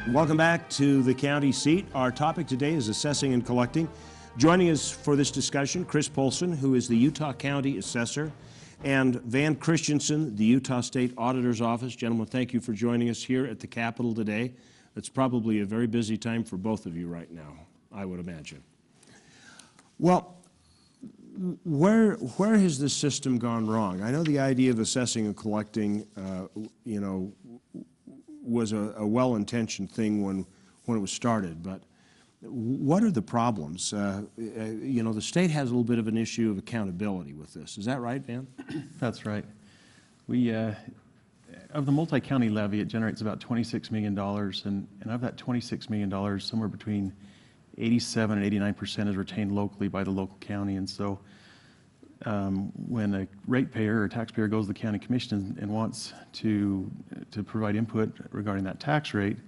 Welcome back to the county seat. Our topic today is assessing and collecting. Joining us for this discussion, Chris Polson, who is the Utah County Assessor, and Van Christensen, the Utah State Auditor's Office. Gentlemen, thank you for joining us here at the Capitol today. It's probably a very busy time for both of you right now, I would imagine. Well, where has this system gone wrong? I know the idea of assessing and collecting, was a well-intentioned thing when it was started, but what are the problems? The state has a little bit of an issue of accountability with this. Is that right, Van? That's right. We, of the multi-county levy, it generates about $26 million, and of that $26 million, somewhere between 87 and 89% is retained locally by the local county. And so when a ratepayer or taxpayer goes to the county commission and wants to provide input regarding that tax rate,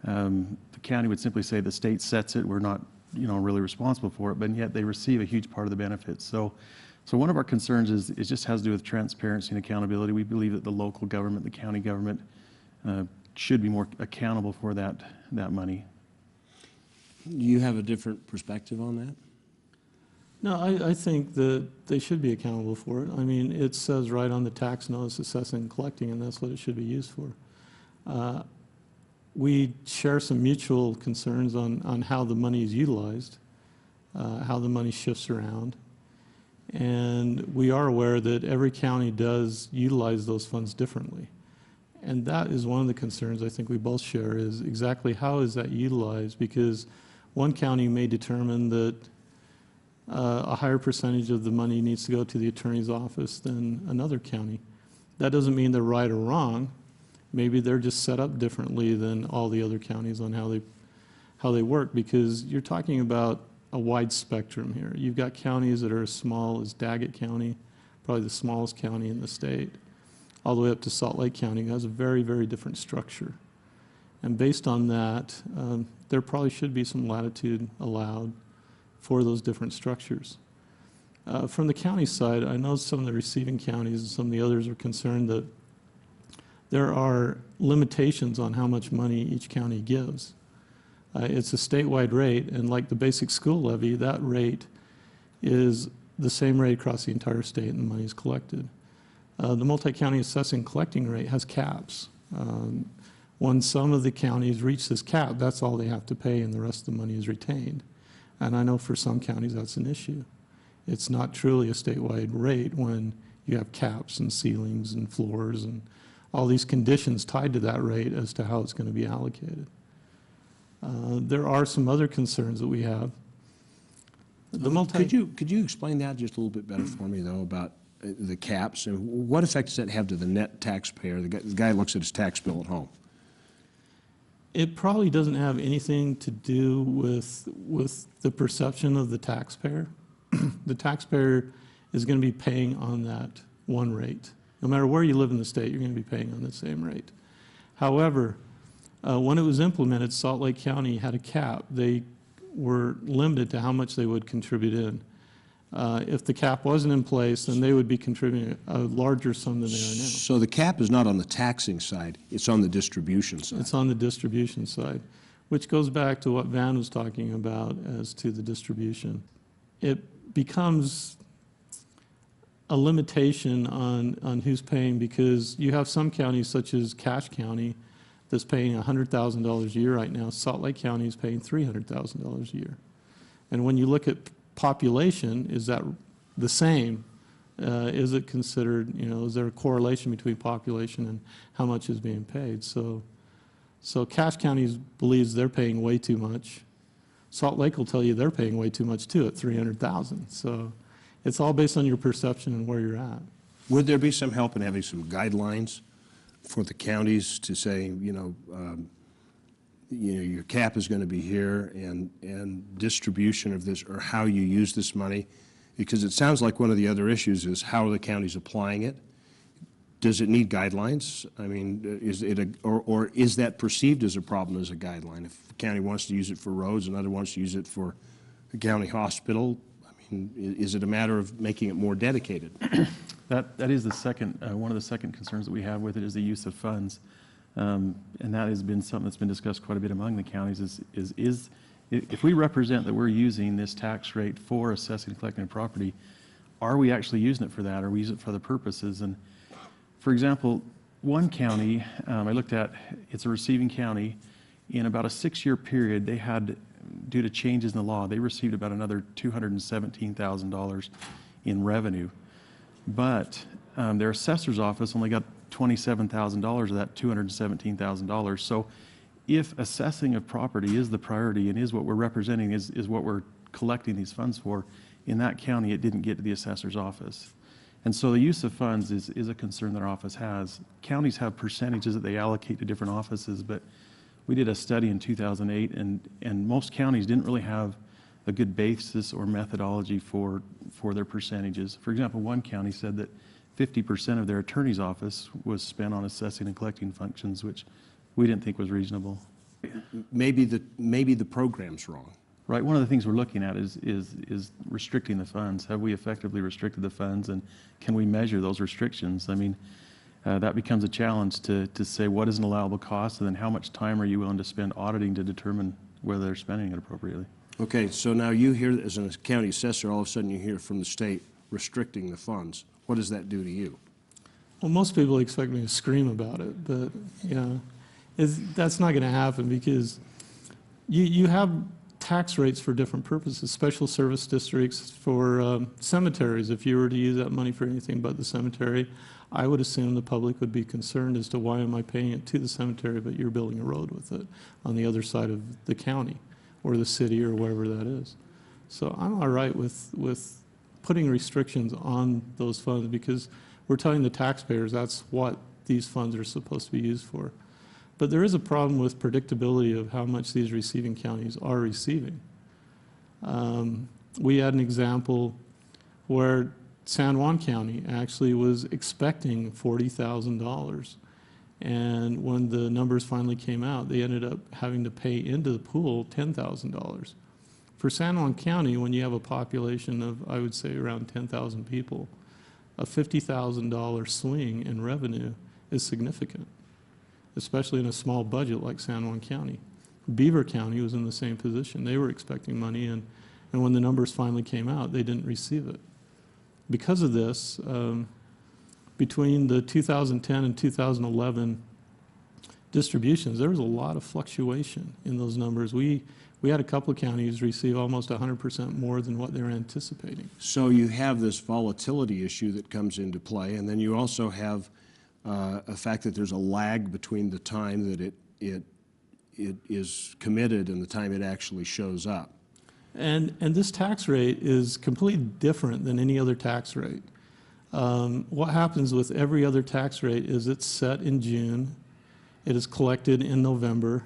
the county would simply say the state sets it, we're not really responsible for it, but yet they receive a huge part of the benefits. So one of our concerns is it just has to do with transparency and accountability. We believe that the local government, the county government, should be more accountable for that money. Do you have a different perspective on that? No, I think that they should be accountable for it. I mean, it says right on the tax notice, assessing and collecting, and that's what it should be used for. We share some mutual concerns on how the money is utilized, how the money shifts around. And we are aware that every county does utilize those funds differently. And that is one of the concerns I think we both share, is exactly how is that utilized? Because one county may determine that a higher percentage of the money needs to go to the attorney's office than another county. That doesn't mean they're right or wrong. Maybe they're just set up differently than all the other counties on how they work, because you're talking about a wide spectrum here. You've got counties that are as small as Daggett County, probably the smallest county in the state, all the way up to Salt Lake County, who has a very, very different structure. And based on that, there probably should be some latitude allowed for those different structures. From the county side, I know some of the receiving counties and some of the others are concerned that there are limitations on how much money each county gives. It's a statewide rate, and like the basic school levy, that rate is the same rate across the entire state, and the money is collected. The multi-county assessing and collecting rate has caps. When some of the counties reach this cap, that's all they have to pay, and the rest of the money is retained. And I know for some counties that's an issue. It's not truly a statewide rate when you have caps and ceilings and floors and all these conditions tied to that rate as to how it's going to be allocated. There are some other concerns that we have. Could you explain that just a little bit better for me, though, about the caps, and what effect does that have to the net taxpayer, the guy who looks at his tax bill at home? It probably doesn't have anything to do with the perception of the taxpayer. The taxpayer is going to be paying on that one rate. No matter where you live in the state, you're going to be paying on the same rate. However, when it was implemented, Salt Lake County had a cap. They were limited to how much they would contribute in. If the cap wasn't in place, then they would be contributing a larger sum than they are now. So the cap is not on the taxing side, it's on the distribution side. It's on the distribution side, which goes back to what Van was talking about as to the distribution. It becomes a limitation on who's paying, because you have some counties such as Cache County that's paying $100,000 a year right now. Salt Lake County is paying $300,000 a year. And when you look at population, is that the same? Is it considered, is there a correlation between population and how much is being paid? So Cache County believes they're paying way too much. Salt Lake will tell you they're paying way too much too at $300,000. So it's all based on your perception and where you're at. Would there be some help in having some guidelines for the counties to say, your cap is going to be here, and distribution of this, or how you use this money? Because it sounds like one of the other issues is how are the counties applying it? Does it need guidelines? I mean, is it or is that perceived as a problem as a guideline? If the county wants to use it for roads, another wants to use it for a county hospital, I mean, is it a matter of making it more dedicated? That is the second, one of the second concerns that we have with it is the use of funds. And that has been something that's been discussed quite a bit among the counties is if we represent that we're using this tax rate for assessing and collecting property, are we actually using it for that, or are we using it for other purposes? And for example, one county I looked at, it's a receiving county. In about a 6-year period, they had, due to changes in the law, they received about another $217,000 in revenue. But their assessor's office only got $27,000 of that $217,000. So if assessing of property is the priority and is what we're representing, is what we're collecting these funds for, in that county, it didn't get to the assessor's office. And so the use of funds is a concern that our office has. Counties have percentages that they allocate to different offices, but we did a study in 2008, and most counties didn't really have a good basis or methodology for their percentages. For example, one county said that 50% of their attorney's office was spent on assessing and collecting functions, which we didn't think was reasonable. Maybe the program's wrong. Right. One of the things we're looking at is restricting the funds. Have we effectively restricted the funds, and can we measure those restrictions? I mean, that becomes a challenge to say what is an allowable cost, and then how much time are you willing to spend auditing to determine whether they're spending it appropriately. Okay, so now you hear, as a county assessor, all of a sudden you hear from the state restricting the funds. What does that do to you? Well, most people expect me to scream about it, but that's not going to happen, because you have tax rates for different purposes. Special service districts for cemeteries. If you were to use that money for anything but the cemetery, I would assume the public would be concerned as to why am I paying it to the cemetery, but you're building a road with it on the other side of the county or the city or wherever that is. So I'm all right with putting restrictions on those funds, because we're telling the taxpayers that's what these funds are supposed to be used for. But there is a problem with predictability of how much these receiving counties are receiving. We had an example where San Juan County actually was expecting $40,000. And when the numbers finally came out, they ended up having to pay into the pool $10,000. For San Juan County, when you have a population of, I would say, around 10,000 people, a $50,000 swing in revenue is significant, especially in a small budget like San Juan County. Beaver County was in the same position. They were expecting money, and when the numbers finally came out, they didn't receive it. Because of this, between the 2010 and 2011 distributions, there was a lot of fluctuation in those numbers. We had a couple of counties receive almost 100% more than what they were anticipating. So you have this volatility issue that comes into play, and then you also have a fact that there's a lag between the time that it is committed and the time it actually shows up. And this tax rate is completely different than any other tax rate. What happens with every other tax rate is it's set in June, it is collected in November,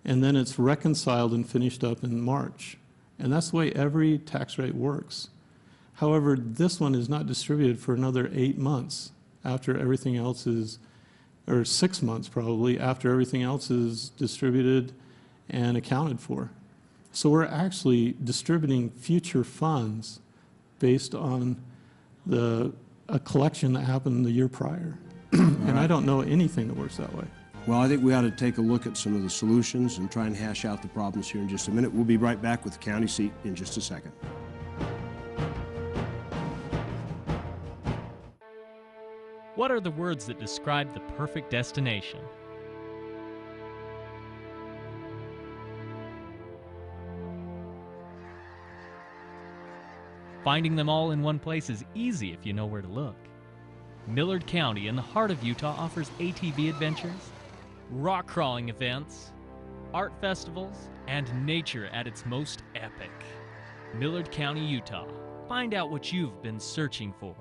and then it's reconciled and finished up in March. And that's the way every tax rate works. However, this one is not distributed for another 8 months after everything else is, or 6 months probably, after everything else is distributed and accounted for. So we're actually distributing future funds based on a collection that happened the year prior. And I don't know anything that works that way. Well, I think we ought to take a look at some of the solutions and try and hash out the problems here in just a minute. We'll be right back with the county seat in just a second. What are the words that describe the perfect destination? Finding them all in one place is easy if you know where to look. Millard County in the heart of Utah offers ATV adventures, rock crawling events, art festivals, and nature at its most epic. Millard County, Utah. Find out what you've been searching for.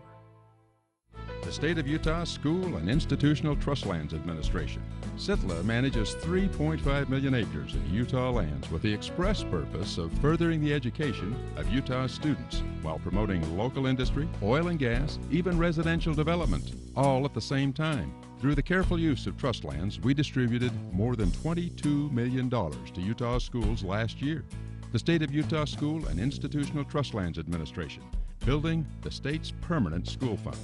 The State of Utah School and Institutional Trust Lands Administration. SITLA manages 3.5 million acres of Utah lands with the express purpose of furthering the education of Utah students while promoting local industry, oil and gas, even residential development, all at the same time. Through the careful use of trust lands, we distributed more than $22 million to Utah schools last year. The State of Utah School and Institutional Trust Lands Administration, building the state's permanent school fund.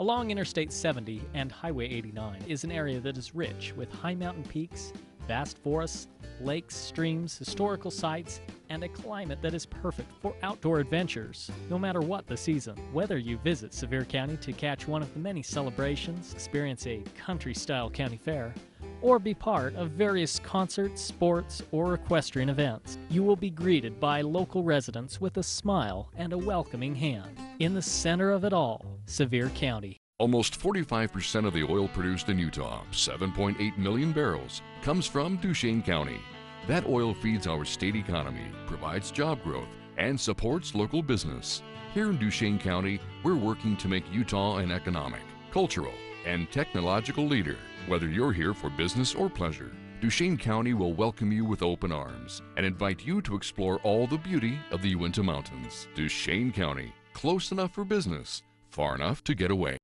Along Interstate 70 and Highway 89 is an area that is rich with high mountain peaks, vast forests, lakes, streams, historical sites, and a climate that is perfect for outdoor adventures, no matter what the season. Whether you visit Sevier County to catch one of the many celebrations, experience a country-style county fair, or be part of various concerts, sports, or equestrian events, you will be greeted by local residents with a smile and a welcoming hand. In the center of it all, Sevier County. Almost 45% of the oil produced in Utah, 7.8 million barrels, comes from Duchesne County. That oil feeds our state economy, provides job growth, and supports local business. Here in Duchesne County, we're working to make Utah an economic, cultural, and technological leader. Whether you're here for business or pleasure, Duchesne County will welcome you with open arms and invite you to explore all the beauty of the Uinta Mountains. Duchesne County, close enough for business, far enough to get away.